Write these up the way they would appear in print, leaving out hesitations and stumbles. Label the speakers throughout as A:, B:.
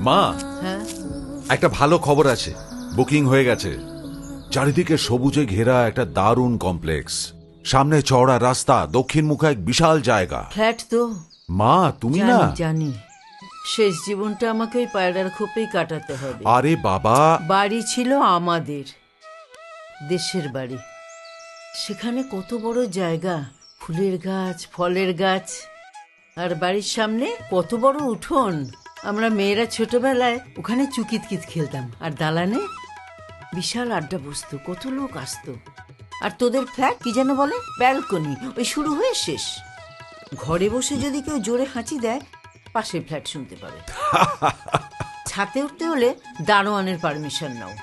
A: মা,
B: হ্যাঁ,
A: একটা ভালো খবর আছে। বুকিং হয়ে গেছে। চারিদিকে সবুজে ঘেরা একটা দারুণ কমপ্লেক্স, সামনে চওড়া রাস্তা, দক্ষিণ মুখে এক বিশাল জায়গা।
B: ফ্ল্যাট তো
A: মা, তুমি না?
B: জানি জানি, শেষ জীবনটা আমাকে ওই পায়রার খোপেই কাটাতে হবে।
A: আরে বাবা,
B: বাড়ি ছিল আমাদের, দেশের বাড়ি। সেখানে কত বড় জায়গা, ফুলের গাছ, ফলের গাছ, আর বাড়ির সামনে কত বড় উঠোন। আমরা মেয়েরা ছোটবেলায় ওখানে চুকিতকিত খেলতাম, আর দালানে বিশাল আড্ডা বসতো, কত লোক আসতো। আর তোদের ফ্ল্যাট কি যেন বলে, ব্যালকনি, ওই শুরু হয়ে শেষ। ঘরে বসে যদি কেউ জোরে হাঁচি দেয়, পাশের ফ্ল্যাট শুনতে পাবে। ছাতে উঠতে হলে দারোয়ানের পারমিশন নাও।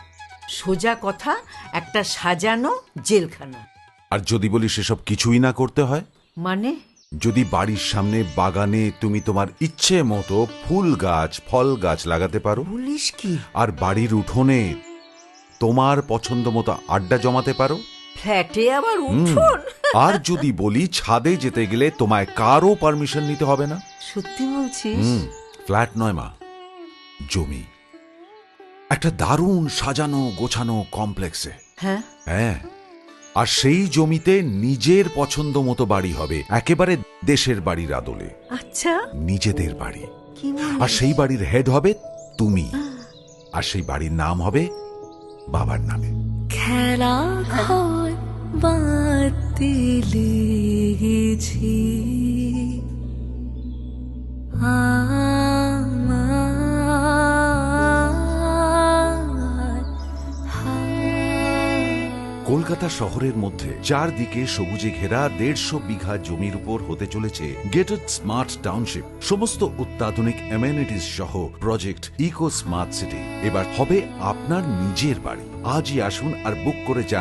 B: সোজা কথা, একটা সাজানো জেলখানা।
A: আর যদি বলি সেসব কিছুই না করতে হয়?
B: মানে?
A: যদি বাড়ির সামনে বাগানে তুমি তোমার ইচ্ছে মতো ফুল গাছ, ফল গাছ লাগাতে পারো,
B: পুলিশ কি?
A: আর বাড়ির উঠোনে তোমার পছন্দ মতো আড্ডা জমাতে পারো।
B: ফ্ল্যাটে আবার উঠোন?
A: আর যদি বলি ছাদে যেতে গেলে তোমায় কারও পারমিশন নিতে হবে না।
B: সত্যি বলছিস?
A: ফ্ল্যাট নয় মা, জমি। একটা দারুণ সাজানো গোছানো কমপ্লেক্সে।
B: হ্যাঁ,
A: হ্যাঁ, আর সেই জমিতে নিজের পছন্দ মতো বাড়ি হবে, একেবারে দেশের বাড়ির আদলে।
B: আচ্ছা,
A: নিজেদের বাড়ি।
B: কি বলিস?
A: আর সেই বাড়ির হেড হবে তুমি, আর সেই বাড়ির নাম হবে বাবার নামে।
C: খেলা ঘর বাঁধতে লেগেছি আমার
A: কলকাতা শহরের মধ্যে চারদিকে সবুজে ঘেরা 150 বিঘা জমির উপর হতে চলেছে গেটেড স্মার্ট টাউনশিপ। সমস্ত অত্যাধুনিক অ্যামেনিটিস সহ প্রজেক্ট ইকো স্মার্ট সিটি এবার হবে আপনার নিজের বাড়ি। আজই আসুন আর বুক করে যান